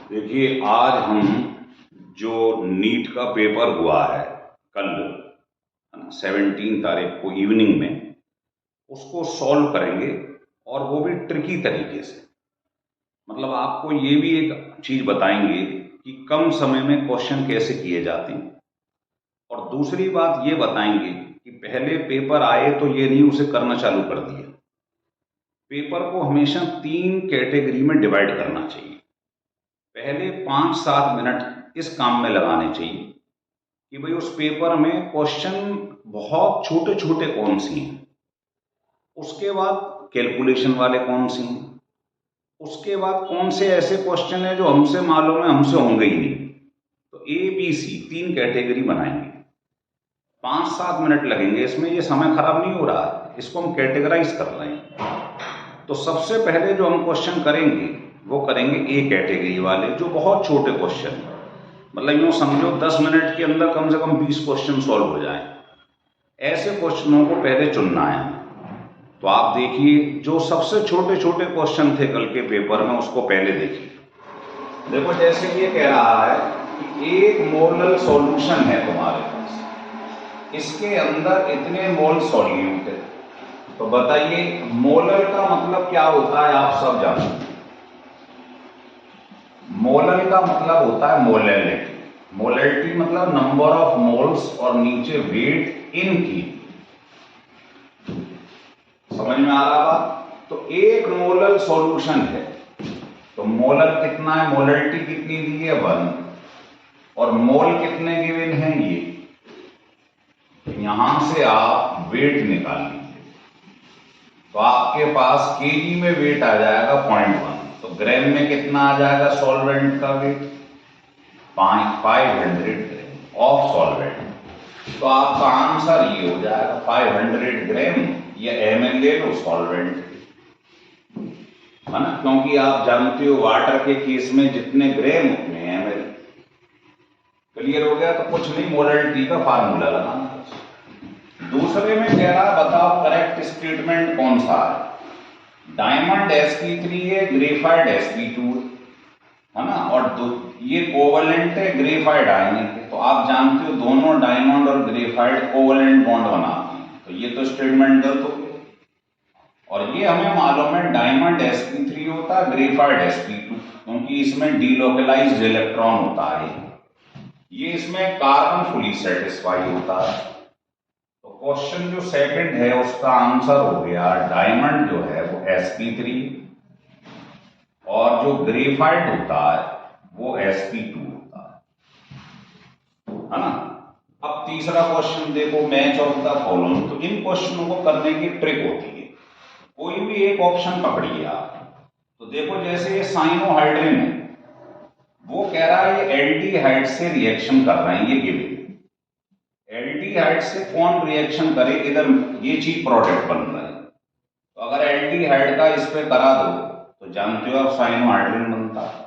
देखिए, आज हम जो नीट का पेपर हुआ है कल, है ना, 17 तारीख को इवनिंग में उसको सॉल्व करेंगे और वो भी ट्रिकी तरीके से। मतलब आपको ये भी एक चीज बताएंगे कि कम समय में क्वेश्चन कैसे किए जाते हैं, और दूसरी बात ये बताएंगे कि पहले पेपर आए तो ये नहीं उसे करना चालू कर दिया। पेपर को हमेशा 3 कैटेगरी में डिवाइड करना चाहिए। पहले 5-7 मिनट इस काम में लगाने चाहिए कि भाई उस पेपर में क्वेश्चन बहुत छोटे छोटे कौन से हैं, उसके बाद कैलकुलेशन वाले कौन से हैं, उसके बाद कौन से ऐसे क्वेश्चन है जो हमसे मालूम है हमसे होंगे ही नहीं। तो ए बी सी 3 कैटेगरी बनाएंगे। 5-7 मिनट लगेंगे इसमें, ये समय खराब नहीं हो रहा है, इसको हम कैटेगराइज कर रहे हैं। तो सबसे पहले जो हम क्वेश्चन करेंगे वो करेंगे ए कैटेगरी वाले, जो बहुत छोटे क्वेश्चन हैं। मतलब यूँ समझो 10 मिनट के अंदर कम से कम 20 क्वेश्चन सॉल्व हो जाएं। ऐसे क्वेश्चनों को पहले चुनना है। तो आप देखिए, जो सबसे छोटे छोटे क्वेश्चन थे कल के पेपर में उसको पहले देखिए। देखो, जैसे ये कह रहा है कि एक मोलल सॉल्यूशन है तुम्हारे पास, इसके अंदर इतने मोल सॉल्यूट है। तो बताइए, मोलल का मतलब क्या होता है? आप सब जानते हैं। मोलल का मतलब होता है मोलैलिटी। मोलैलिटी मतलब नंबर ऑफ मोल्स और नीचे वेट इन की। समझ में आ रहा बात? तो एक मोलल सॉल्यूशन है, तो मोलल कितना है, मोलैलिटी कितनी दी है 1, और मोल कितने गिवन हैं ये। यहां से आप वेट निकाल लीजिए, तो आपके पास केजी में वेट आ जाएगा 0.1। तो ग्राम में कितना आ जाएगा सॉल्वेंट का वेट? 500 gram of solvent. तो आपका आंसर ये हो जाएगा 500 ग्राम, या ml ले लो सॉल्वेंट, है ना, क्योंकि आप जानते हो वाटर के केस में जितने ग्राम उतने ml। क्लियर हो गया? तो कुछ नहीं, मोलैलिटी का फार्मूला लगाना। दूसरे में कह रहा बताओ करेक्ट स्टेटमेंट कौन सा है। डायमंड sp3 है, ग्रेफाइट sp2 है ना, और ये कोवलेंट है ग्रेफाइट आयन है। तो आप जानते हो दोनों डायमंड और ग्रेफाइट कोवलेंट बॉन्ड बनाते हैं, तो ये तो स्टेटमेंट गलत हो गया। और ये हमें मालूम है डायमंड sp3 होता है, ग्रेफाइट sp2, क्योंकि इसमें डीलोकलाइज्ड इलेक्ट्रॉन होता है। ये इसमें कार्बन फुली सेटिस्फाई होता है। तो क्वेश्चन जो सेकंड है उसका आंसर हो गया डायमंड जो है वो sp3, और जो ग्रेफाइट होता है वो sp2 होता है ना। अब तीसरा क्वेश्चन देखो, मैच ऑफ द फॉलोइंग। तो इन क्वेश्चनों को करने की ट्रिक होती है, कोई भी एक ऑप्शन पकड़िए आप। तो देखो, जैसे ये साइनोहाइड्रिन है, वो कह रहा है ये एल्डिहाइड से रिएक्शन कर रहे हैं, ये गिवन। एल्डिहाइड से कौन रिएक्शन करे, इधर ये चीज प्रोडक्ट बन रहा है। तो अगर एल्डिहाइड का इस पे करा दो तो जानते हो आप साइनोहाइड्रिन बनता है।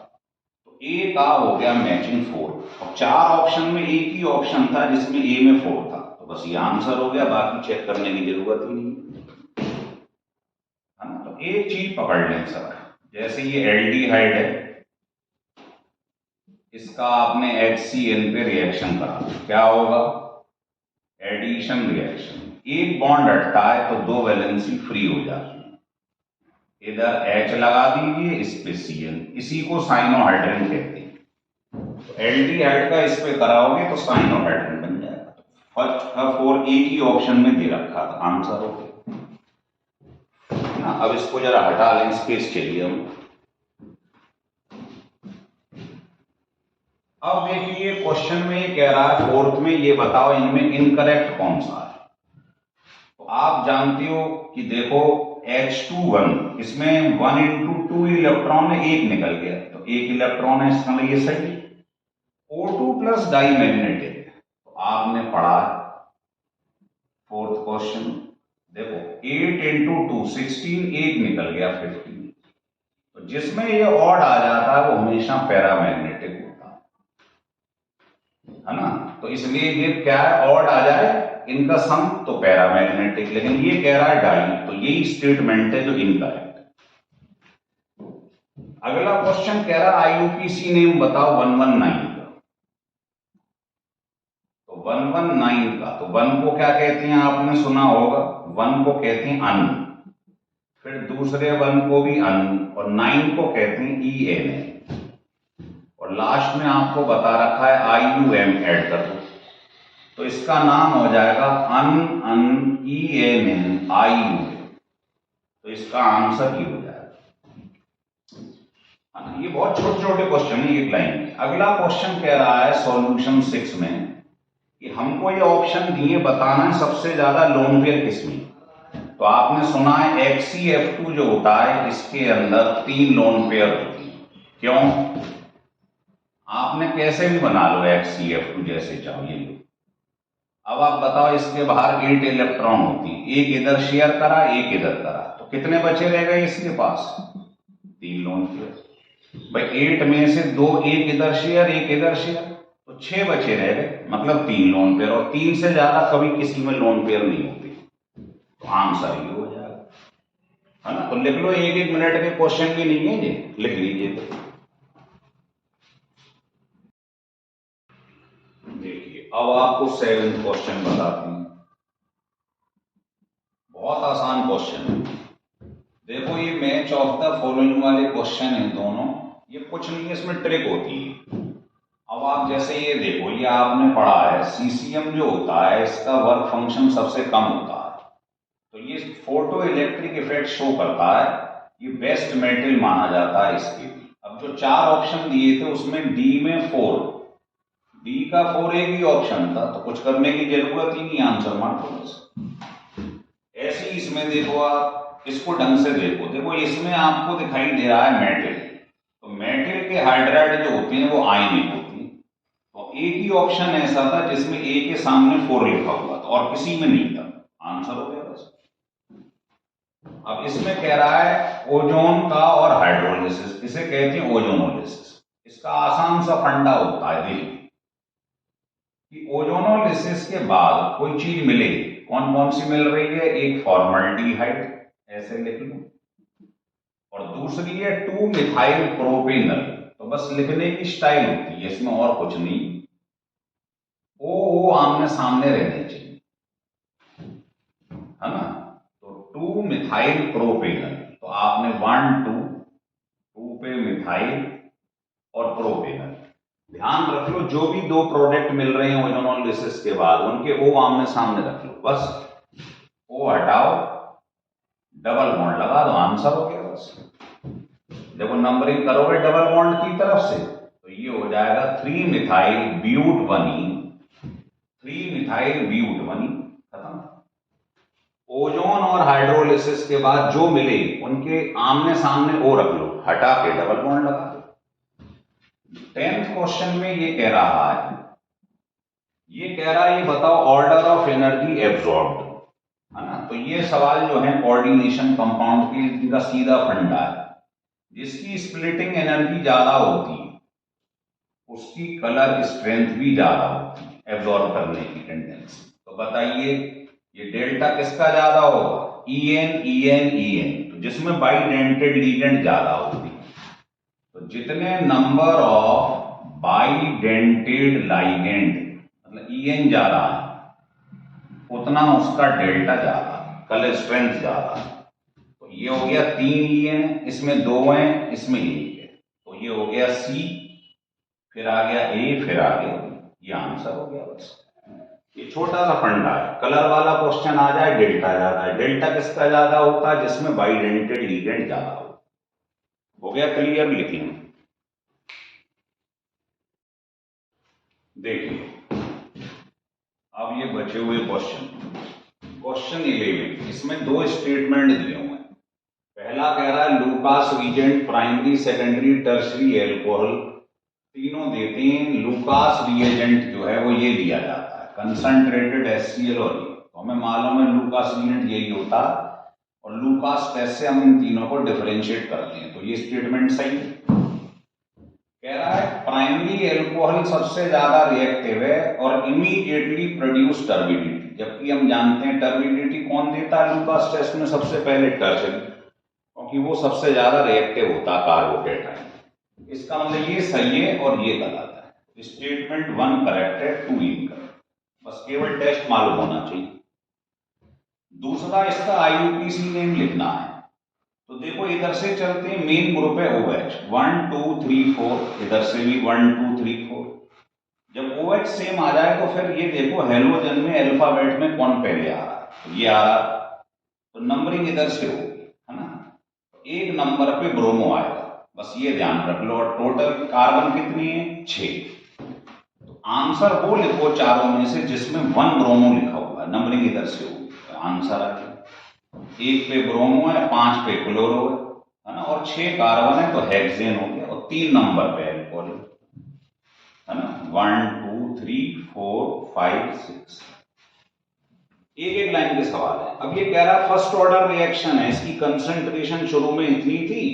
तो ए का हो गया मैचिंग 4, और 4 ऑप्शन में एक ही ऑप्शन था जिसमें ए में 4 था, तो बस ये आंसर हो गया, बाकी चेक करने की जरूरत ही नहीं है ना। तो एक चीज पकड़ लें सर, जैसे ये एल्डिहाइड है, इसका आपने HCl पे रिएक्शन करा, क्या होगा? Addition reaction. एक बॉन्ड हटता है तो 2 वैलेंसी फ्री हो जाती है। इधर H लगा दीजिए, इस पे Cl, इसी को साइनोहाइड्रिन कहते हैं। तो एल्डिहाइड का इस पे कराओगे तो साइनोहाइड्रिन बन जाएगा। फर्स्ट का 4 एक ही ऑप्शन में दे रखा था, आंसर हो गया ना। अब इसको जरा हटा लें स्पेस के लिए हम। अब देखिए, क्वेश्चन में ये कह रहा है फोर्थ में, ये बताओ इनमें इनकरेक्ट कौन सा है। तो आप जानते हो कि देखो H21, इसमें 1 into 2 इलेक्ट्रॉन है, एक निकल गया, तो एक इलेक्ट्रॉन है, इसका ये सही। O2 प्लस डाई मैग्नेट है, तो आपने पढ़ा फोर्थ क्वेश्चन। देखो 8 into 2 16, एक निकल गया 15। तो जिसमें ये ऑड आ जाता है वो हमेशा पैरामैग्नेटिक है ना। तो इसलिए ये क्या है, ऑड आ जाए इनका सम तो पैरामैग्नेटिक, लेकिन ये कह रहा है डाई, तो यही स्टेटमेंट है जो इनकरेक्ट अगला क्वेश्चन कह रहा IUPAC नेम बताओ 119 का। तो 119 का, तो 1 को क्या कहते हैं आपने सुना होगा, 1 को कहते हैं अन, फिर दूसरे 1 को भी अन, और 9 को कहते हैं EN, और लास्ट में आपको बता रखा है IUM ऐड कर दो, तो इसका नाम हो जाएगा अन अन ENN IUM। तो इसका आंसर ये हो जाएगा। ये बहुत छोटे छोटे क्वेश्चन है एक लाइन में। अगला क्वेश्चन कह रहा है सॉल्यूशन 6 में कि हमको ये ऑप्शन दिए, बताना है सबसे ज्यादा लोन पेयर किसमें। तो आपने सुना है XCF2 जो होता है इसके अंदर 3 लोन पेयर होती है। क्यों? आपने कैसे भी बना लो XCF2 जैसे चाहिए। अब आप बताओ, इसके बाहर 8 इलेक्ट्रॉन होती है, एक इधर शेयर करा एक इधर करा, तो कितने बचे रह गए इसके पास? 3 लोन पेयर। भाई 8 में से 2 एक इधर शेयर एक इधर शेयर, तो 6 बचे रह गए, मतलब 3 लोन पेयर, और 3 से ज्यादा कभी किसी में लोन पेयर नहीं होती। तो आंसर ये हो जाएगा, है ना। तो लिख लो, 1-1 मिनट के क्वेश्चन भी नहीं है ये, लिख लीजिए। तो देखिए अब आपको 7th क्वेश्चन बताते हैं। बहुत आसान क्वेश्चन है। देखो ये मैच ऑफ द फॉलोइंग वाले क्वेश्चन है दोनों, ये कुछ नहीं है, इसमें ट्रिक होती है। अब आप जैसे ये देखो, ये आपने पढ़ा है CCM जो होता है इसका वर्क फंक्शन सबसे कम होता है, तो ये फोटो इलेक्ट्रिक इफेक्ट शो करता है, ये बेस्ट मेटल माना जाता है इसके लिए। अब जो 4 ऑप्शन दिए थे उसमें D में 4, D का 4 एक ही ऑप्शन था, तो कुछ करने की जरूरत ही नहीं, आंसर मार दो बस। ऐसे ही इसमें देखो, आप इसको ढंग से देखो, देखो इसमें आपको दिखाई दे रहा है मेटल, तो मेटल के हाइड्राइड जो होती है वो आयनिक होती है, तो एक ही ऑप्शन ऐसा था जिसमें A के सामने 4 लिखा हुआ था और किसी में नहीं था, आंसर हो गया बस। अब इसमें कह रहा है ओजोन का और हाइड्रोलिसिस, इसे कहते हैं ओजोनोलिसिस। इसका आसान सा फंडा होता है, देखिए कि ओजोनोलिसिस के बाद कोई चीज मिले, कौन कौन सी मिल रही है, एक फॉर्मल्डिहाइड ऐसे लिख लो, और दूसरी है 2 मिथाइल प्रोपेनल, तो बस लिखने की स्टाइल होती है, इसमें और कुछ नहीं। ओ आमने सामने रहने चाहिए, है ना। तो 2 मिथाइल प्रोपेनल, तो आपने 1 2 पे मिथाइल और प्रोपेनल, ध्यान रख लो जो भी 2 प्रोडक्ट मिल रहे हैं ओजोनोलिसिस के बाद उनके O आमने सामने रख लो, बस O हटाओ, डबल बॉन्ड लगा दो, आंसर हो गया बस। देखो नंबरिंग करोगे डबल बॉन्ड की तरफ से, तो ये हो जाएगा 3 मिथाइल ब्यूटवनी, 3 मिथाइल ब्यूटवनी, खत्म। ओजोन और हाइड्रोलिसिस के बाद जो मिले उनके आमने सामने O रख लो, हटा के डबल बॉन्ड लगा दो। 10th क्वेश्चन में ये कह रहा है, ये बताओ ऑर्डर ऑफ एनर्जी एब्जॉर्ब्ड, है ना। तो ये सवाल जो है कोऑर्डिनेशन कंपाउंड की, इनका सीधा फंडा है, जिसकी स्प्लिटिंग एनर्जी ज्यादा होती है उसकी कलर स्ट्रेंथ भी ज्यादा होती है, एब्जॉर्ब करने की टेंडेंसी। तो बताइए ये डेल्टा किसका ज्यादा होगा, EN। तो जिसमें बाइडेंटेड लिगेंड ज्यादा होती है, तो जितने नंबर ऑफ बाइडेंटेड लिगेंड मतलब EN ज्यादा है, उतना उसका डेल्टा ज्यादा, कलर स्ट्रेंथ ज्यादा। तो ये हो गया 3 EN, इसमें 2 हैं, इसमें 1 है, तो ये हो गया C, फिर आ गया A, फिर आ गया, ये आंसर हो गया बस। ये छोटा सा फंडा है, कलर वाला क्वेश्चन आ जाए डेल्टा ज्यादा है, डेल्टा किसका ज्यादा होता है, जिसमें बाइडेंटेड लिगेंड ज्यादा हो गया क्लियर, लिखेंगे। देखिए अब ये बचे हुए क्वेश्चन 11, इसमें 2 स्टेटमेंट दिए हुए हैं। पहला कह रहा है Lucas reagent primary secondary tertiary alcohol तीनों देते हैं, लूकास रिएजेंट जो है वो ये दिया जाता है कंसंट्रेटेड HCl और ये, तो हमें मालूम है लूकास रिएजेंट यही होता है, और लूकास टेस्ट से हम इन तीनों को डिफरेंशिएट करते हैं, तो ये स्टेटमेंट सही है। कह रहा है प्राइमरी एल्कोहल सबसे ज्यादा रिएक्टिव है और इमीडिएटली प्रोड्यूस टर्बिडिटी, जबकि हम जानते हैं टर्बिडिटी कौन देता है लूकास टेस्ट में सबसे पहले, टर्शरी, क्योंकि क्योंकि वो सबसे ज्यादा रिएक्टिव होता है कार्बोकेटाइन। इसका मतलब ये सही है और ये गलत है। स्टेटमेंट 1 करेक्ट है, 2 इनकरेक्ट। बस केवल टेस्ट मालूम होना चाहिए। दूसरा, इसका आईयूपीसी नेम लिखना है। तो देखो इधर से चलते हैं, मेन ग्रुप है OH 1 2 3 4, इधर से भी 1 2 3 4। जब OH सेम आ जाए तो फिर ये देखो हेलोजन में अल्फाबेट में कौन पहले आ रहा है, तो ये आ रहा, तो नंबरिंग इधर से होगी, है ना। एक नंबर पे ब्रोमो आएगा, बस ये ध्यान रख लो। और टोटल कार्बन कितनी है, 6। तो आंसर वो लिखो चारों में से जिसमें 1 ब्रोमो लिखा हुआ है, नंबरिंग इधर से होगी, तो आंसर आ गया। 1 पे ब्रोमो है, 5 पे क्लोरो है ना, और 6 कार्बन है तो हेक्सेन हो गया, और 3 नंबर पे अल्कोहल है ना, 1 2 3 4 5 6। एक एक लाइन के सवाल है। अब ये कह रहा है फर्स्ट ऑर्डर रिएक्शन है, इसकी कंसंट्रेशन शुरू में इतनी थी,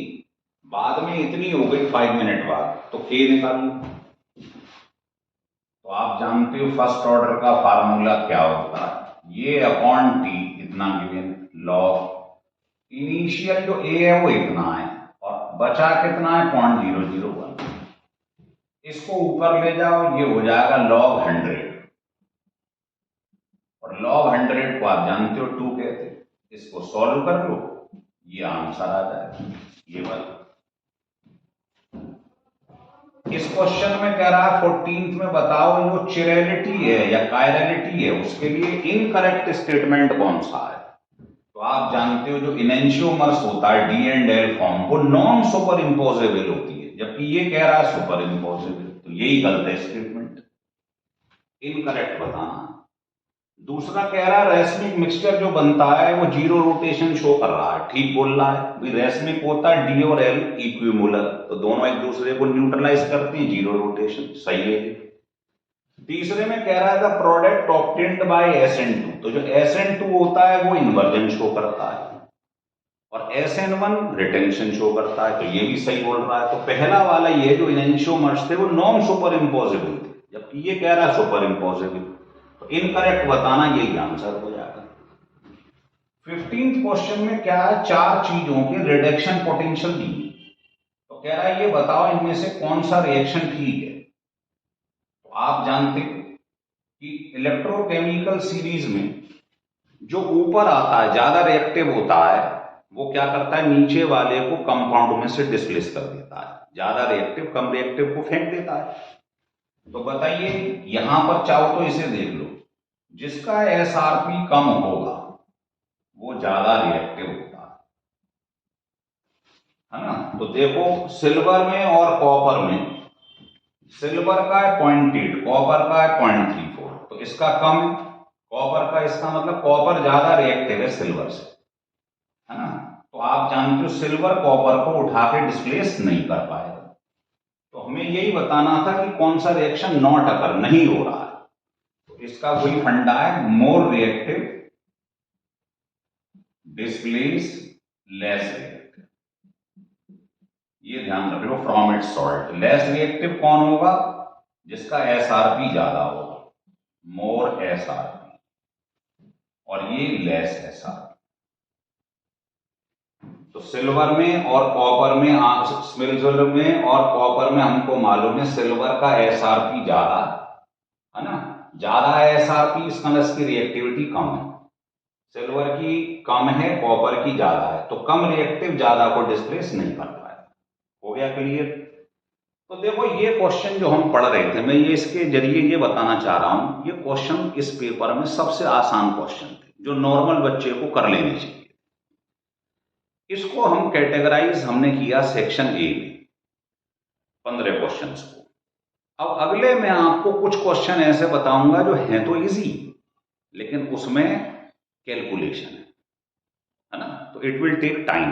बाद में इतनी हो गई 5 मिनट बाद, तो K निकालो। तो आप जानते हो फर्स्ट ऑर्डर का फार्मूला क्या होता है, ये अपॉन T इतना गिवन, लॉग इनिशियल जो A है वो इतना है और बचा कितना है 0.001। इसको ऊपर ले जाओ, ये हो जाएगा लॉग 100, और लॉग 100 को आप जानते हो 2 कहते हैं। इसको सॉल्व कर लो, ये आंसर आ जाएगा ये वाला। इस क्वेश्चन में कह रहा है 14th में बताओ जो चिरैलिटी है या कायरलिटी है उसके लिए इनकरेक्ट स्टेटमेंट कौन सा है। तो आप जानते हो जो इनेंशियोमर्स होता है डी एंड एल फॉर्म, वो नॉन सुपर इम्पोजेबल होती है, जबकि ये कह रहा है सुपर इम्पोजेबल, तो यही गलत है स्टेटमेंट, इनकरेक्ट बताना। दूसरा कह रहा है रेसमिक मिक्सचर जो बनता है वो 0 रोटेशन शो कर रहा है, ठीक बोल रहा है। रेसमिक होता है D और L इक्विमोलर, तो दोनों एक दूसरे को न्यूट्रलाइज करती है, 0 रोटेशन, सही है। तीसरे में कह रहा है the product obtained by SN2, तो जो SN2 होता है वो इन्वर्जन शो करता है और SN1 रिटेंशन शो करता है, तो ये भी सही बोल रहा है। तो पहला वाला ये जो इनेंशियोमर्स थे वो नॉन सुपर इम्पोजेबल थे, जबकि ये कह रहा है सुपर इम्पोजेबल, तो इनकरेक्ट बताना यही आंसर हो जाएगा। 15th क्वेश्चन में क्या है, 4 चीजों के रिडक्शन पोटेंशियल दी, तो कह रहा है ये बताओ इनमें से कौन सा रिएक्शन ठीक है। तो आप जानते हो कि इलेक्ट्रोकेमिकल सीरीज में जो ऊपर आता है ज्यादा रिएक्टिव होता है वो क्या करता है, नीचे वाले को कंपाउंड में से डिस्प्लेस कर देता है, ज्यादा रिएक्टिव कम रिएक्टिव को फेंक देता है। तो बताइए यहां पर चाहो तो इसे देख लो, जिसका SRP कम होगा वो ज्यादा रिएक्टिव होता है ना। तो देखो सिल्वर में और कॉपर में, सिल्वर का है 0.8, कॉपर का है 0.34, तो इसका कम है कॉपर का, इसका मतलब कॉपर ज्यादा रिएक्टिव है सिल्वर से, है ना। तो आप जानते हो सिल्वर कॉपर को उठा के डिस्प्लेस नहीं कर पाएगा, तो हमें यही बताना था कि कौन सा रिएक्शन नॉट अकर नहीं हो रहा है। तो इसका वही फंडा है, more reactive displace less reactive, ये ध्यान रख लो from its salt. Less reactive कौन होगा, जिसका SRP ज्यादा होगा, मोर SRP, और ये लेस SRP। तो सिल्वर में और कॉपर में, सिल्वर में और कॉपर में हमको मालूम है सिल्वर का SRP ज्यादा है ना, ज्यादा SRP, इसका मतलब इसकी रिएक्टिविटी कम है, सिल्वर की कम है कॉपर की ज्यादा है, तो कम रिएक्टिव ज्यादा को डिस्प्लेस नहीं कर पाएगा। हो गया क्लियर। तो देखो ये क्वेश्चन जो हम पढ़ रहे थे, मैं ये इसके जरिए ये बताना चाह रहा हूं, ये क्वेश्चन इस पेपर में सबसे आसान क्वेश्चन थे जो नॉर्मल बच्चे को कर लेने चाहिए। इसको हम कैटेगराइज हमने किया सेक्शन A में 15 क्वेश्चंस को। अब अगले मैं आपको कुछ क्वेश्चन ऐसे बताऊंगा जो हैं तो इजी, लेकिन उसमें कैलकुलेशन है ना, तो it will take time,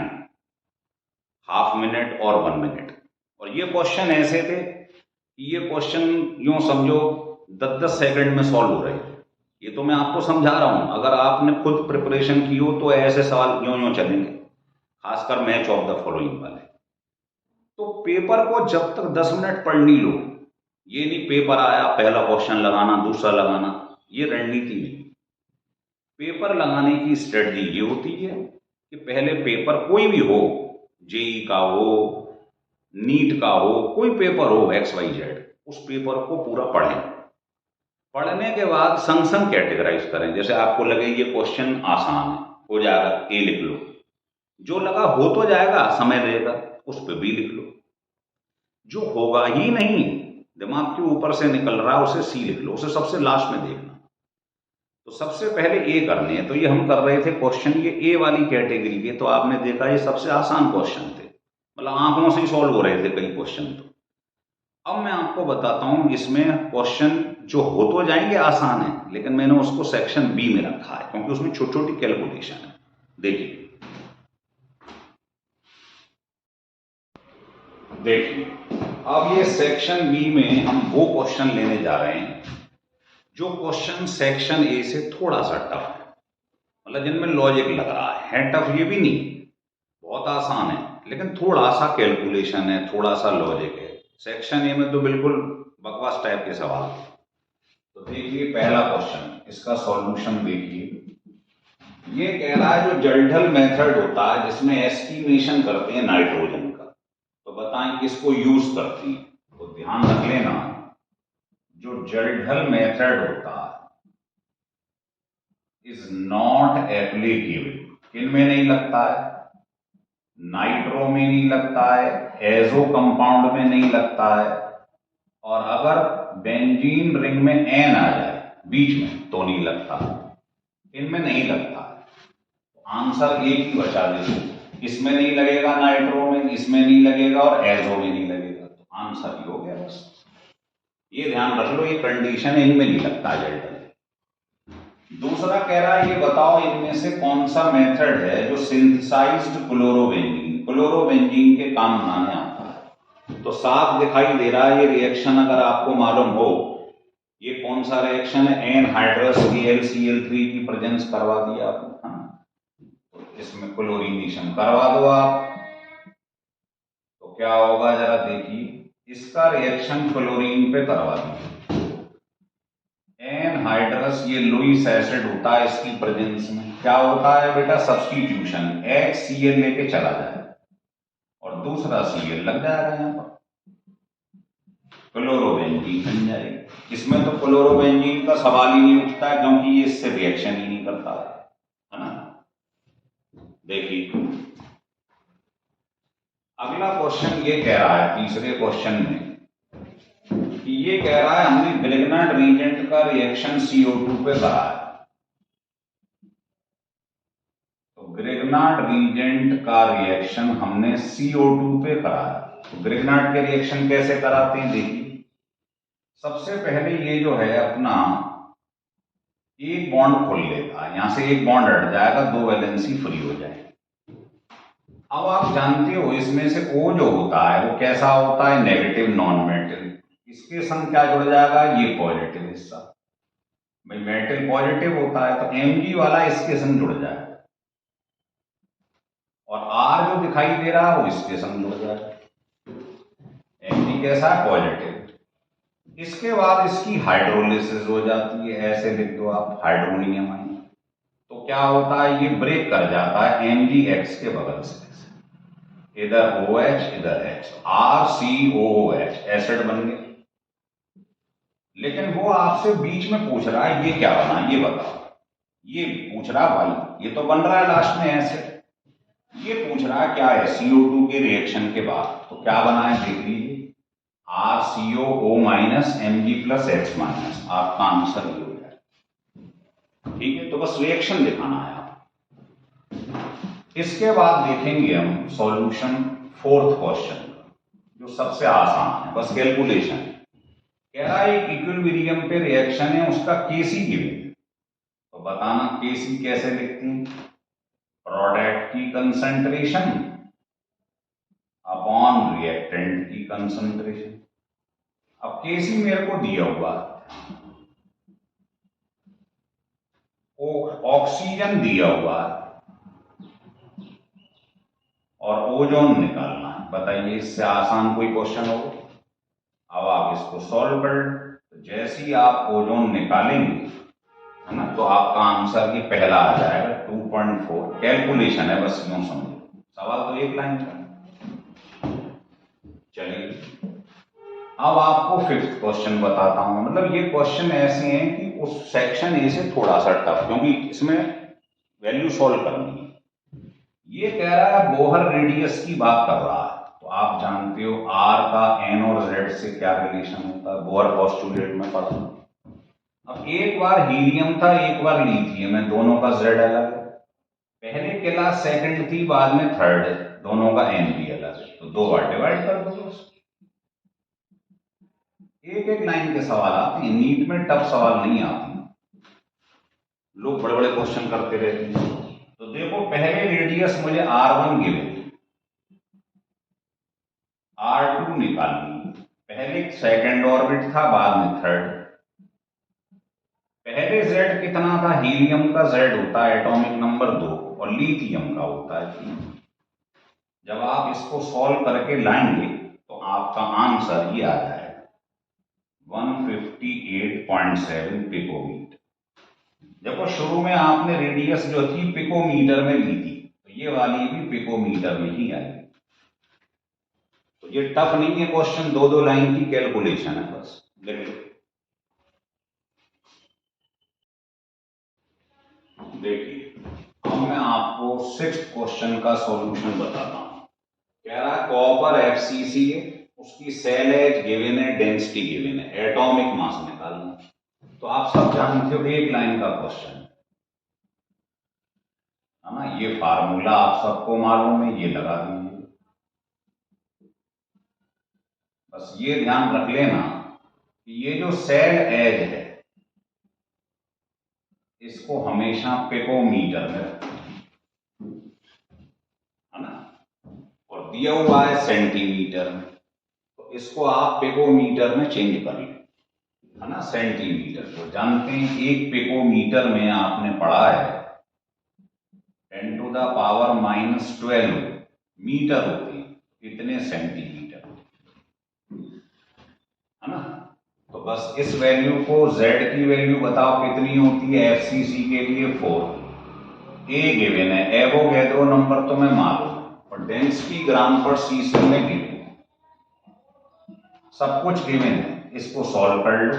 ½ minute और 1 मिनट। और ये क्वेश्चन ऐसे थे कि ये क्वेश्चन यूं समझो 10-10 सेकंड में सॉल्व हो रहे हैं। ये तो मैं आपको समझा रहा हूं, अगर आपने खुद प्रिपरेशन की हो तो ऐसे सवाल यूं चलेंगे, खासकर मैच ऑफ द फॉलोइंग वाले। तो पेपर को जब तक 10 मिनट पढ़ नहीं लो, ये नहीं पेपर आया पहला क्वेश्चन लगाना दूसरा लगाना, ये रणनीति नहीं। पेपर लगाने की स्ट्रेटजी ये होती है कि पहले पेपर कोई भी हो जेई का हो, नीट का हो, कोई पेपर हो XYZ, उस पेपर को पूरा पढ़ें। पढ़ने के बाद संग संग कैटेगराइज करें। जैसे आपको लगे ये क्वेश्चन आसान है, हो जाएगा, ए लिख लो। जो लगा हो तो जाएगा, समय लगेगा, उस पर बी लिख लो। जो होगा ही नहीं, दिमाग के ऊपर से निकल रहा है, उसे सी लिख लो, उसे सबसे लास्ट में देखना। तो सबसे पहले ए करने हैं। तो ये हम कर रहे थे क्वेश्चन, ये ए वाली कैटेगरी के, तो आपने देखा ये सबसे आसान क्वेश्चन थे, मतलब आंखों से ही सॉल्व हो रहे थे कई क्वेश्चन। तो अब मैं आपको बताता हूं, इसमें क्वेश्चन जो हो तो जाएंगे आसान है, लेकिन मैंने उसको सेक्शन बी में रखा है क्योंकि उसमें छोटी छोटी कैलकुलेशन है। देखिए देखिए, अब ये सेक्शन बी में हम वो क्वेश्चन लेने जा रहे हैं जो क्वेश्चन सेक्शन ए से थोड़ा सा टफ है, मतलब जिनमें लॉजिक लग रहा है टफ ये भी नहीं, बहुत आसान है, लेकिन थोड़ा सा कैलकुलेशन है, थोड़ा सा लॉजिक है। सेक्शन ए में तो बिल्कुल बकवास टाइप के सवाल है। तो देखिए पहला क्वेश्चन, इसका सॉल्यूशन देखिए। ये कह रहा है जो जल्ढल मेथड होता है जिसमें एस्टिमेशन करते हैं नाइट्रोजन का, तो बताएं किसको यूज करती है। तो ध्यान रख लेना, जो जल्ढल मेथड होता है इज नॉट एप्लीकेबल, किन में नहीं लगता है, नाइट्रो में नहीं लगता है, एजो कंपाउंड में नहीं लगता है, और अगर बेंजीन रिंग में एन आ जाए बीच में तो नहीं लगता, इनमें नहीं लगता है। तो आंसर एक ही बचा दे, इसमें नहीं लगेगा, नाइट्रो में, इसमें नहीं लगेगा और एजो में नहीं लगेगा, तो आंसर ही हो गया बस। ये ध्यान रख लो, ये कंडीशन है, इनमें नहीं लगता जल्द। दूसरा कह रहा है ये बताओ इनमें से कौन सा मेथड है जो सिंथेसाइज्ड क्लोरोबेंजीन के काम बनाने आता है। तो साफ दिखाई दे रहा है ये रिएक्शन, अगर आपको मालूम हो ये कौन सा रिएक्शन है, एन हाइड्रस AlCl3 की प्रेजेंस करवा दिया आपने, तो इसमें क्लोरीनेशन करवा दो आप, तो क्या होगा जरा देखिए, इसका रिएक्शन क्लोरीन पे करवा दिया, एन हाइड्रस ये लुईस एसिड होता है, इसकी प्रेजेंस में क्या होता है बेटा, सब्स्टिट्यूशन, HCl लेके चला जाए और दूसरा Cl लग जाएगा यहां पर, क्लोरोबेंजीन बन जाएगी। इसमें तो क्लोरोबेंजीन का सवाल ही नहीं उठता है क्योंकि ये इससे रिएक्शन ही नहीं करता है ना। देखिए अगला क्वेश्चन ये कह रहा है, तीसरे क्वेश्चन में ये कह रहा है हमने ग्रिग्नार्ड रीजेंट का रिएक्शन CO2 पे करा है। तो ग्रिग्नार्ड रीजेंट का रिएक्शन हमने CO2 पे करा है। तो ग्रिग्नार्ड के रिएक्शन कैसे कराते हैं देखिए, सबसे पहले ये जो है अपना एक बॉन्ड खोल लेता है, यहां से एक बॉन्ड हट जाएगा, दो वैलेंसी फ्री हो जाएगी। अब आप जानते हो इसमें से O जो होता है वो कैसा होता है, नेगेटिव नॉन मेटल, इसके संग क्या जुड़ जाएगा, ये पॉजिटिव हिस्सा, भाई मेटल पॉजिटिव होता है तो Mg वाला इसके संग जुड़ जाएगा, और R जो दिखाई दे रहा है वो इसके संग जुड़ जाएगा, Mg कैसा है, पॉजिटिव। इसके बाद इसकी हाइड्रोलिसिस हो जाती है, ऐसे लिख दो आप, हाइड्रोनियम आयन, तो क्या होता है ये ब्रेक कर जाता है MgX के बगल से, इधर OH इधर H, RCOOH एसिड बन गए। लेकिन वो आपसे बीच में पूछ रहा है ये क्या बना, ये बताओ, ये पूछ रहा भाई, ये तो बन रहा है लास्ट में एसिड, ये पूछ रहा है क्या है, CO2 के रिएक्शन के बाद, तो क्या बना है देख लीजिए, RCOO minus Mg plus H minus, आपका आंसर ये हो जाए। ठीक है, तो बस रिएक्शन दिखाना है आप। इसके बाद देखेंगे हम सॉल्यूशन फोर्थ क्वेश्चन, जो सबसे आसान है, बस कैलकुलेशन है। कह रहा है इक्विलिब्रियम पे रिएक्शन है, उसका Kc गिवन, तो बताना Kc कैसे लिखते हैं, प्रोडक्ट की कंसंट्रेशन अपॉन रिएक्टेंट की कंसंट्रेशन। अब Kc मेरे को दिया हुआ, ऑक्सीजन दिया हुआ और ओजोन निकालना है, बताइए इससे आसान कोई क्वेश्चन हो। अब आप इसको सॉल्व कर, तो जैसे ही आप ओजोन निकालेंगे है ना, तो आपका आंसर ये पहला आ जाएगा 2.4, कैलकुलेशन है बस, यूं समझो, सवाल तो एक लाइन का। चलिए अब आपको फिफ्थ क्वेश्चन बताता हूं। मतलब ये क्वेश्चन ऐसे हैं कि उस सेक्शन ए से थोड़ा सा टफ, क्योंकि इसमें वैल्यू सॉल्व करनी है। ये कह रहा है बोहर रेडियस की बात कर रहा है, तो आप जानते हो आर का एन और जेड से क्या रिलेशन होता है, बोहर पोस्टुलेट में पढ़ा। अब एक बार हीलियम था, एक बार लिथियम है, दोनों का जेड अलग है। पहले क्लास सेकंड थी, बाद में थर्ड है, दोनों का एन भी अलग है, तो 2 बार डिवाइड कर दो। एक एक लाइन के सवाल आते हैं, नीट में टफ सवाल नहीं आते, लोग बड़े बड़े क्वेश्चन करते रहते हैं। तो देखो पहले रेडियस मुझे R1 गिवन, R2 निकालनी, पहले सेकंड ऑर्बिट था, बाद में थर्ड। पहले Z कितना था, हीलियम का Z होता है एटॉमिक नंबर 2 और लिथियम का होता है 3। जब आप इसको सॉल्व करके लाएंगे तो आपका आंसर ये आ जाएगा 158.7 पिकोमीटर। देखो शुरू में आपने रेडियस जो थी पिकोमीटर में ली थी, तो ये वाली भी पिकोमीटर में ही आएगी। तो ये टफ नहीं है क्वेश्चन, 2-2 लाइन की कैलकुलेशन है बस, देख लो। देखिए अब मैं आपको सिक्स्थ क्वेश्चन का सॉल्यूशन बताता हूं। कह रहा है कॉपर FCC है, उसकी सेल एज गिवन है, डेंसिटी गिवन है, एटॉमिक मास निकालना। तो आप सब जानते हो एक लाइन का क्वेश्चन है ना, ये फार्मूला आप सबको मालूम है, ये लगा दीजिए। बस ये ध्यान रख लेना कि ये जो सेल एज है इसको हमेशा पिकोमीटर में रखें, है ना, और दिया हुआ है सेंटीमीटर में, तो इसको आप पिकोमीटर में चेंज कर लें, है ना। सेंटीमीटर तो जानते हैं, एक पिकोमीटर में आपने पढ़ा है 10⁻⁻12 मीटर होते हैं, इतने सेंटीमीटर, है ना। तो बस इस वैल्यू को, Z की वैल्यू बताओ कितनी होती है FCC के लिए 4, ए गिवन है, एवोगैड्रो नंबर तो मैं मालूम, और डेंसिटी ग्राम पर सीसी में गिवन है, सब कुछ गिवन है। इसको सॉल्व कर लो,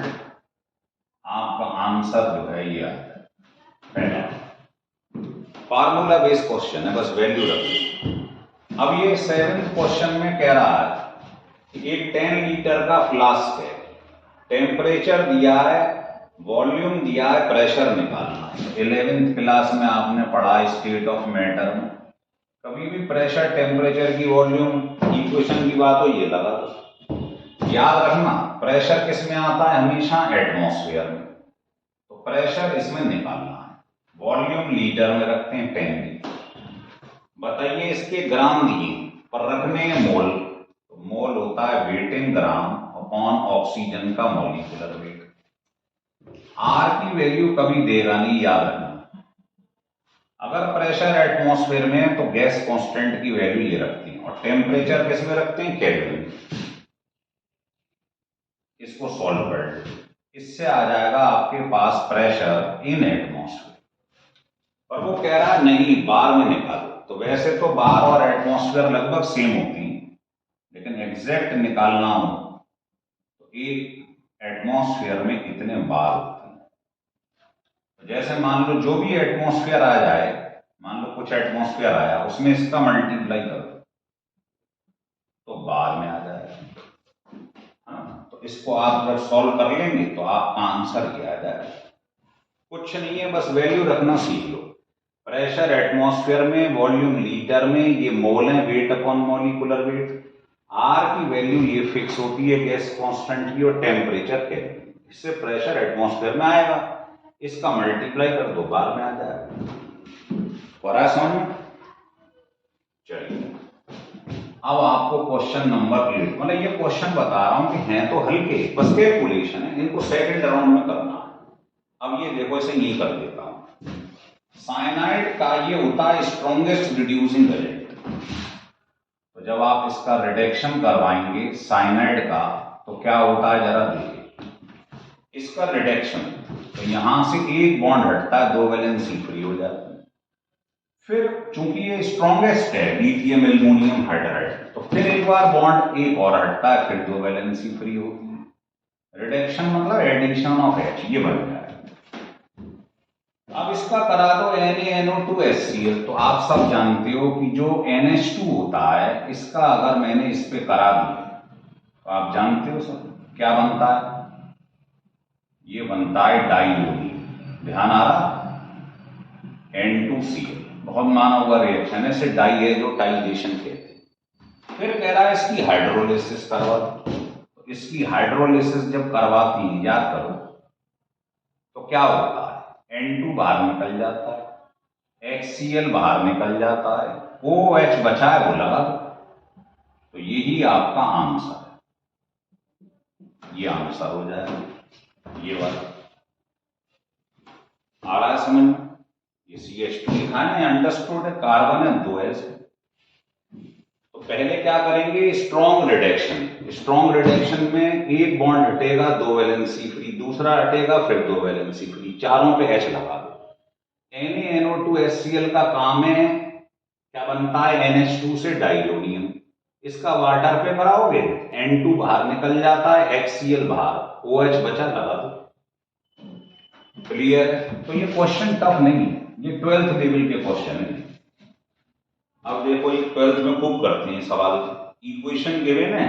आपका आंसर जो है ये आता है। फार्मूला बेस्ड क्वेश्चन है, बस वैल्यू रखो। अब ये 7th क्वेश्चन में कह रहा है कि एक 10 लीटर का फ्लास्क है, टेम्परेचर दिया है, वॉल्यूम दिया है, प्रेशर निकालना है। 11th क्लास में आपने पढ़ा स्टेट ऑफ मैटर में, कभी भी प्रेशर, टेम्परेचर की वॉल्यूम इक्वेशन की बात हो, ये लगा दो। याद रखना प्रेशर किस में आता है, हमेशा एटमॉस्फेयर में, तो प्रेशर इसमें निकालना है। वॉल्यूम लीटर में रखते हैं 10 लीटर। बताइए इसके ग्राम दिए पर रखने हैं मोल, तो मोल होता है वेट इन ग्राम अपॉन ऑक्सीजन का मॉलिक्यूलर वेट। आर की वैल्यू कभी देगा नहीं, याद रखना। अगर प्रेशर एटमॉस्फेयर में है तो गैस कांस्टेंट की वैल्यू ये रखते हैं, और टेम्परेचर किस में रखते हैं, केल्विन। इसको सॉल्व कर लो, इससे आ जाएगा आपके पास प्रेशर इन एटमॉस्फेयर। पर वो कह रहा है नहीं, बार में निकालो। तो वैसे तो बार और एटमॉस्फेयर लगभग सेम होती हैं, लेकिन एग्जैक्ट निकालना हो तो एक एटमॉस्फेयर में कितने बार होते हैं। तो जैसे मान लो जो भी एटमॉस्फेयर आ जाए, मान लो कुछ एटमॉस्फेयर आया, उसमें इसका मल्टीप्लाई कर दो तो बार में आ जाएगा। तो इसको आप जब सॉल्व कर लेंगे तो आपका आंसर क्या आ जाएगा। कुछ नहीं है, बस वैल्यू रखना सीख लो। प्रेशर एटमॉस्फेयर में, वॉल्यूम लीटर में, ये मोल है, weight upon molecular weight. R की वैल्यू ये फिक्स होती है गैस कांस्टेंट की, और टेम्परेचर केल्विन। इससे प्रेशर एटमॉस्फेयर में आएगा, इसका मल्टीप्लाई कर दो, बार में आ जाएगा। और समझ में? चलिए अब आपको क्वेश्चन नंबर 8, मतलब ये क्वेश्चन बता रहा हूं कि हैं तो हल्के, बस कैलकुलेशन है, इनको सेकंड राउंड में करना है। अब ये देखो, इसे यही कर देता हूं। साइनाइड का ये होता है स्ट्रॉन्गेस्ट रिड्यूसिंग एजेंट। तो जब आप इसका रिडक्शन करवाएंगे साइनाइड का, तो क्या होता है जरा देखिए। इसका रिडक्शन, तो यहां से एक बॉन्ड हटता है, 2 वैलेंसी फ्री हो जाती है। फिर चूंकि ये स्ट्रॉन्गेस्ट है, लिथियम एल्युमिनियम हाइड्राइड, तो फिर एक बार बॉन्ड एक और हटता है, फिर दो वैलेंसी फ्री होती है। रिडक्शन मतलब एडिशन ऑफ H, ये बन गया है। अब इसका करा दो NaNO2HCl। तो आप सब जानते हो कि जो NH2 होता है, इसका अगर मैंने इस पे करा दिया तो आप जानते हो सब क्या बनता है, ये बनता है डाइओनियम। ध्यान आ रहा, N2Cl, बहुत माना हुआ रिएक्शन है, इसे डाइएजोटाइजेशन कहते हैं। फिर कह रहा है इसकी हाइड्रोलिसिस करवा दो। तो इसकी हाइड्रोलिसिस जब करवाती है, याद करो, तो क्या होता है, N2 बाहर निकल जाता है, HCl बाहर निकल जाता है, OH बचा है वो लगा दो। तो यही आपका आंसर है, ये आंसर हो जाएगा, ये वाला। आ रहा है समझ में? ये CH2 लिखा है ना, अंडरस्टूड है, कार्बन है, 2 H। तो पहले क्या करेंगे, स्ट्रॉन्ग रिडक्शन। स्ट्रॉन्ग रिडक्शन में एक बॉन्ड हटेगा, दो वैलेंसी फ्री, दूसरा हटेगा, फिर दो वैलेंसी फ्री, चारों पे H लगा दो। NaNO2HCl का काम है, क्या बनता है, NH2 से डाइओनियम। इसका वाटर पे कराओगे, N2 बाहर निकल जाता है, HCl बाहर, OH बचा, लगा दो। क्लियर है? तो ये क्वेश्चन टफ नहीं है, ये 12th लेवल के क्वेश्चन है। अब देखो, ये 12th में खूब करते हैं सवाल। इक्वेशन गिवन है,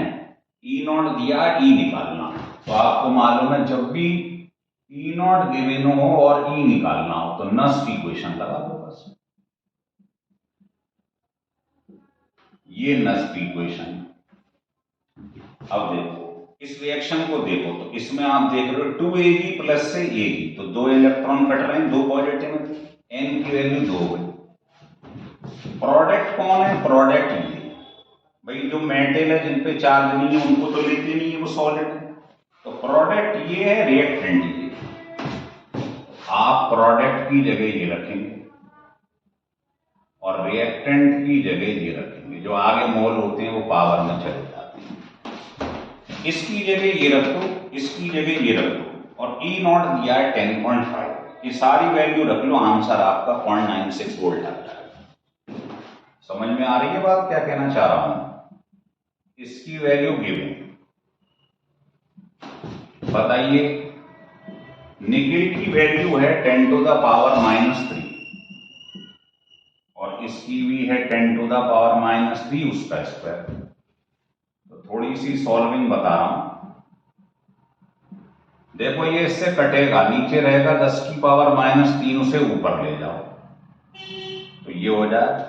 E0 दिया, E निकालना। तो आपको मालूम है, जब भी E0 गिवन हो और E निकालना हो तो नस्ट इक्वेशन लगा दो बस। ये नस्ट इक्वेशन। अब देखो इस रिएक्शन को देखो, तो इसमें आप देख रहे हो 2Ag प्लस से Ag, तो दो इलेक्ट्रॉन कट रहे हैं, दो पॉजिटिव है, N की वैल्यू 2 है। प्रोडक्ट कौन है, प्रोडक्ट ये भाई, जो मेटल है जिन पे चार्ज नहीं है उनको तो लेते नहीं है, वो सॉलिड है। तो प्रोडक्ट ये है, रिएक्टेंट ये। आप प्रोडक्ट की जगह ये रखेंगे और रिएक्टेंट की जगह ये रखेंगे। जो आगे मोल होते हैं वो पावर में चले जाते हैं। इसकी जगह ये रख दो, इसकी जगह ये रख दो, और E0 दिया है 10.5। ये सारी वैल्यू रख लो, आंसर आपका 0.96 वोल्ट आ जाएगा। समझ में आ रही है बात, क्या कहना चाह रहा हूं? इसकी वैल्यू गिवन, बताइए। निकेल की वैल्यू है 10⁻³ और इसकी भी है 10⁻³ उसका स्क्वायर। तो थोड़ी सी सॉल्विंग बता रहा हूं। देखो ये इससे कटेगा, नीचे रहेगा 10⁻³ उसे ऊपर ले जाओ तो ये हो जाए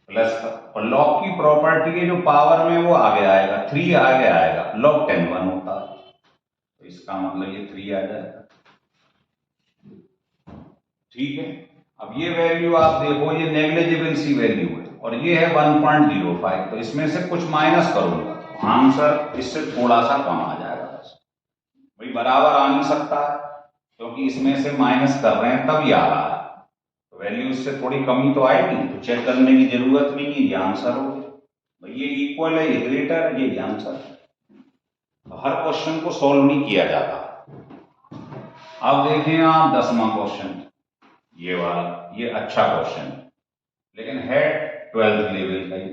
प्लस का। और लॉग की प्रॉपर्टी है, जो पावर में वो आगे आएगा, 3 आगे आएगा, log 10 1 होता है, तो इसका मतलब ये 3 आ जाएगा। ठीक है, अब ये वैल्यू आप देखो, ये नेग्लिजिबल सी वैल्यू है और ये है 1.05। तो इसमें से कुछ माइनस करूंगा तो आंसर इससे थोड़ा सा कम आ जाएगा बस। भाई बराबर आ नहीं सकता है, क्योंकि इसमें से माइनस कर रहे हैं तब ये आ रहा है, तो वैल्यू इससे थोड़ी कमी तो आएगी, तो चेक करने की जरूरत नहीं है, ये आंसर हो गया। भाई ये इक्वल है, ये ग्रेटर है, ये आंसर है। तो हर क्वेश्चन को सॉल्व नहीं किया जाता। अब देखें आप 10वां क्वेश्चन, ये वाला, ये अच्छा क्वेश्चन लेकिन है 12th लेवल का ही।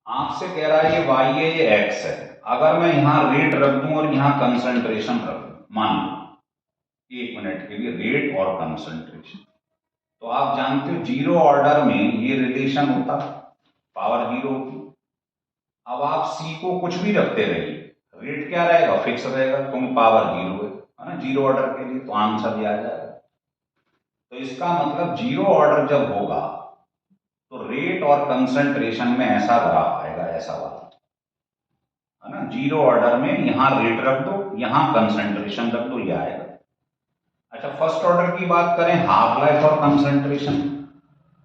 आपसे कह रहा है ये y है, ये x है। अगर मैं यहां रेट रख दूं और यहां कंसंट्रेशन रख दूं, मान लो 1 मिनट के लिए रेट और कंसंट्रेशन, तो आप जानते हो जीरो ऑर्डर में ये रिलेशन होता, पावर 0 होती। अब आप C को कुछ भी रखते रहिए, रेट क्या रहेगा, फिक्स रहेगा, क्योंकि पावर 0 है ना जीरो ऑर्डर के लिए, तो आंसर ये आ जाएगा। तो इसका मतलब जीरो ऑर्डर जब होगा तो रेट और कंसंट्रेशन में ऐसा ग्राफ आएगा, ऐसा वाला, है ना। जीरो ऑर्डर में यहां रेट रख दो, यहां कंसंट्रेशन रख दो, ये आएगा। अच्छा, फर्स्ट ऑर्डर की बात करें, हाफ लाइफ और कंसंट्रेशन,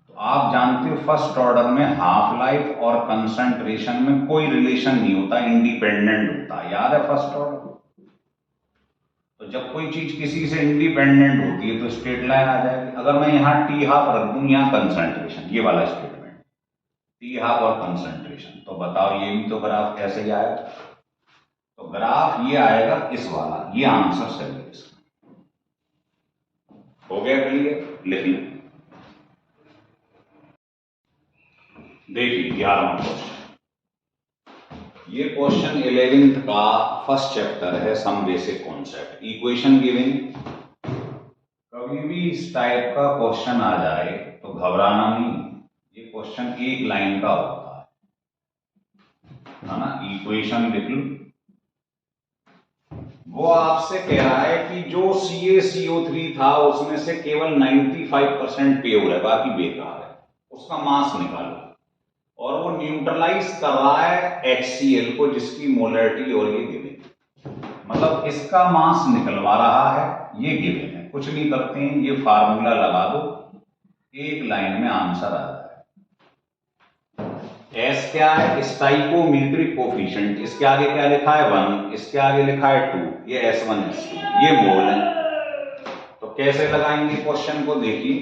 तो आप जानते हो फर्स्ट ऑर्डर में हाफ लाइफ और कंसंट्रेशन में कोई रिलेशन नहीं होता, इंडिपेंडेंट होता है, याद है फर्स्ट ऑर्डर। तो जब कोई चीज किसी से इंडिपेंडेंट होती है तो स्ट्रेट लाइन आ जाएगी। अगर मैं यहाँ टी हाफ रख दूं, यहाँ कंसंट्रेशन, ये वाला स्टेटमेंट, टी हाफ और कंसंट्रेशन, तो बताओ ये भी तो ग्राफ कैसे ही आएगा, तो ग्राफ ये आएगा इस वाला, ये आंसर सही है इसका। हो गया क्लियर, लिख लो। देखिए 11वां क्वेश्चन, ये क्वेश्चन 11th का फर्स्ट चैप्टर है, some basic concept, equation given. कभी भी इस टाइप का क्वेश्चन आ जाए तो घबराना नहीं, ये क्वेश्चन एक लाइन का होता है ना। इक्वेशन लिख लो, वो आपसे कह रहा है कि जो CaCO3 था उसमें से केवल 95% प्योर है, बाकी बेकार है, उसका मास निकालो। और वो न्यूट्रलाइज कर रहा है HCl को, जिसकी मोलरिटी और ये गिवन, मतलब इसका मास निकलवा रहा है, ये गिवन है। कुछ नहीं करते हैं, ये फार्मूला लगा दो, एक लाइन में आंसर आ जाए। S क्या है? स्टाइकोमीट्रिक कोफिशिएंट, इसके आगे क्या लिखा है 1, इसके आगे लिखा है 2, ये S1 S2, ये मोल है। तो कैसे लगाएंगे क्वेश्चन को? देखिए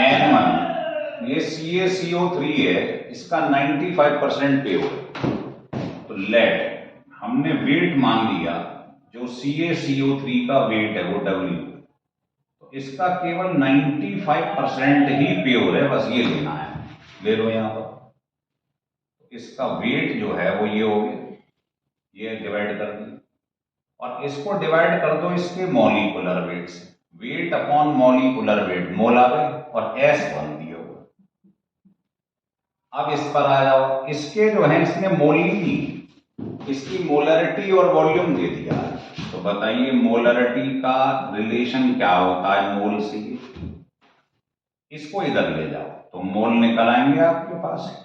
N1, ये CaCO3 है, इसका 95% प्योर, तो लेट हमने वेट मान लिया, जो CaCO3 का वेट है वो W, तो इसका केवल 95% ही प्योर है, बस ये लेना है, ले लो यहां पर। इसका वेट जो है वो ये हो गया, ये डिवाइड कर दी, और इसको डिवाइड कर दो इसके मॉलिक्यूलर वेट से, वेट अपॉन मॉलिक्यूलर वेट, मोल आ गए, और S बन दिया हुआ। अब इस पर आ जाओ, इसके जो है इसने मोल नहीं दी, इसकी मोलरिटी और वॉल्यूम दे दिया है। तो बताइए मोलरिटी का रिलेशन क्या होता है मोल से? इसको इधर ले जाओ तो मोल निकल आएंगे आपके पास,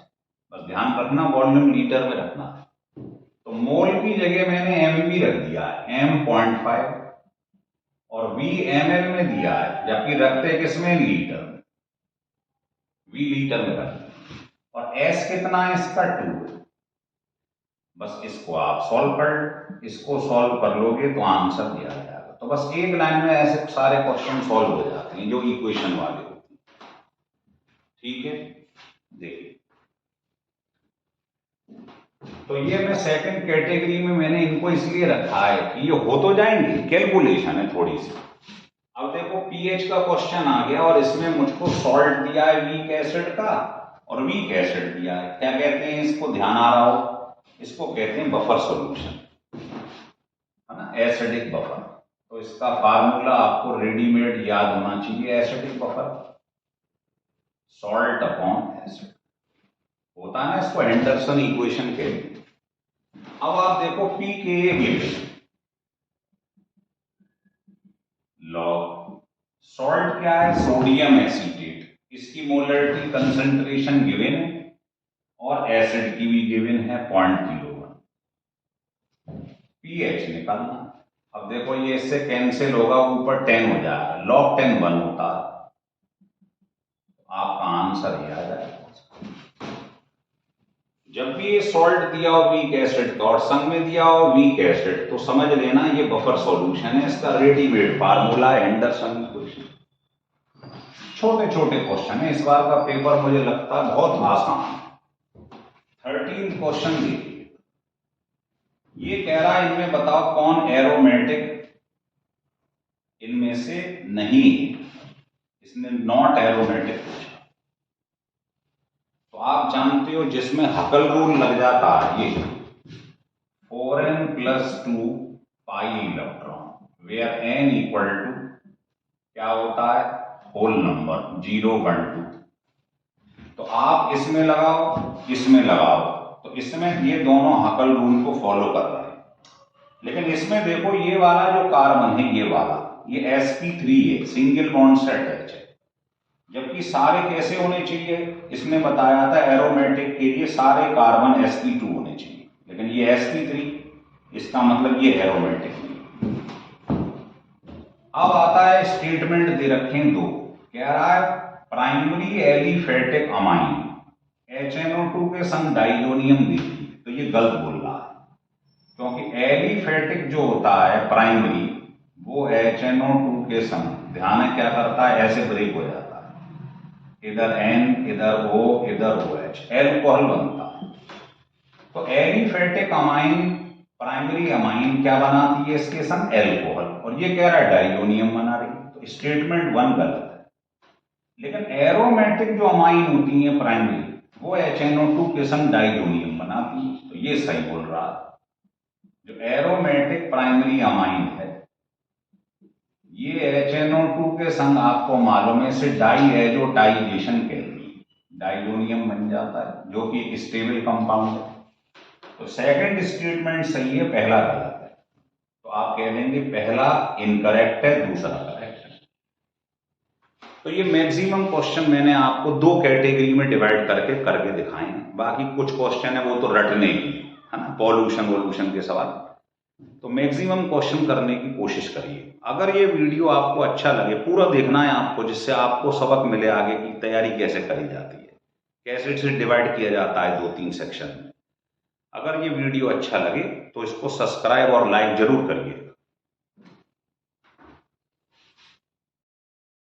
बस ध्यान रखना वॉल्यूम लीटर में रखना है। तो मोल की जगह मैंने MV रख दिया है, M 0.5, और V ml में दिया है, जबकि रखते किसमें? लीटर में, V लीटर में रखते, और S कितना है इसका? 2। बस इसको आप सॉल्व कर, इसको सॉल्व कर लोगे तो आंसर दिया जाएगा। तो बस एक लाइन में ऐसे सारे क्वेश्चन सॉल्व हो जाते हैं जो इक्वेशन वाले होते हैं, ठीक है। देखिए, तो ये मैं सेकंड कैटेगरी में मैंने इनको इसलिए रखा है कि ये हो तो जाएंगे, कैलकुलेशन है थोड़ी सी। अब देखो पीएच का क्वेश्चन आ गया, और इसमें मुझको सॉल्ट दिया है वीक एसिड का, और वीक एसिड दिया है, क्या कहते हैं इसको? ध्यान आ रहा हो, इसको कहते हैं बफर सॉल्यूशन, है ना, एसिडिक बफर। तो इसका फार्मूला आपको रेडीमेड याद होना चाहिए, acidic buffer, salt upon acid होता है ना, इसको एंडरसन इक्वेशन कहते हैं। अब आप देखो pKa गिवन, लॉग सॉल्ट क्या है? सोडियम एसीटेट, इसकी मोलरिटी कंसंट्रेशन गिवन है, और एसिड की भी गिवन है 0.01। pH निकालना। अब देखो ये इससे कैंसिल होगा, ऊपर 10 हो जाएगा, log 10 1 होता है, आपका आंसर ये आ जाएगा। जब भी ये सॉल्ट दिया हो वीक एसिड का, और संग में दिया हो वीक एसिड, तो समझ लेना ये बफर सॉल्यूशन है, इसका रेडीमेड फार्मूला है एंडरसन इक्वेशन। छोटे छोटे क्वेश्चन है, इस बार का पेपर मुझे लगता है बहुत आसान है। 13 क्वेश्चन देखिए, ये कह रहा है इनमें बताओ कौन एरोमेटिक इनमें से नहीं है, इसने नॉट एरोमेटिक पूछा। तो आप जानते हो जिसमें हकल रूल लग जाता है, ये 4n + 2 pi electron, where n equal to क्या होता है? Whole number, 0 1 2। तो आप इसमें लगाओ, इसमें लगाओ, तो इसमें ये दोनों हकल रूल को फॉलो कर रहे हैं। लेकिन इसमें देखो ये वाला जो कार्बन है, ये वाला, ये sp3 है, सिंगल बॉन्ड सेट है, जबकि सारे कैसे होने चाहिए? इसने बताया था एरोमेटिक के लिए सारे कार्बन sp2 होने चाहिए, लेकिन ये sp3, इसका मतलब ये एरोमेटिक नहीं। अब आता है स्टेटमेंट दे रखे हैं दो, कह रहा है प्राइमरी एलिफेटिक अमाइन HNO2 के संग डाइजोनियम दीजिए, तो ये गलत बोल रहा है, क्योंकि एलिफेटिक जो होता है प्राइमरी, वो HNO2 के संग, ध्यान है क्या करता है? ऐसे ब्रेक हो जाता है, इधर N, इधर O, इधर OH, एल्कोहल बनता है। तो एलिफेटिक अमाइन, प्राइमरी अमाइन क्या बनाती है इसके संग? एल्कोहल, और ये कह रहा है डाइजोनियम बना रही है, तो स्टेटमेंट 1 गलत है। लेकिन एरोमेटिक जो अमाइन होती है प्राइमरी, वो HNO2 के संग डाइजोनियम बनाती है, तो ये सही बोल रहा है। जो एरोमेटिक प्राइमरी अमाइन है, ये HNO2 के संग आपको मालूम है इसे डाईएजोटाइजेशन कहती है, डाइजोनियम बन जाता है जो कि एक स्टेबल कंपाउंड है। तो सेकंड स्टेटमेंट सही है, पहला गलत है। तो आप कह देंगे पहला इनकरेक्ट है, दूसरा करेक्ट है। तो ये मैक्सिमम क्वेश्चन मैंने आपको दो कैटेगरी में डिवाइड करके दिखाए हैं। बाकी कुछ क्वेश्चन है वो तो रटने की है ना, पॉल्यूशन वॉल्यूशन के सवाल। तो मैक्सिमम क्वेश्चन करने की कोशिश करिए। अगर ये वीडियो आपको अच्छा लगे, पूरा देखना है आपको, जिससे आपको सबक मिले आगे की तैयारी कैसे करी जाती है, कैसे इसे डिवाइड किया जाता है 2-3 सेक्शन में। अगर ये वीडियो अच्छा लगे तो इसको सब्सक्राइब और लाइक जरूर करिए।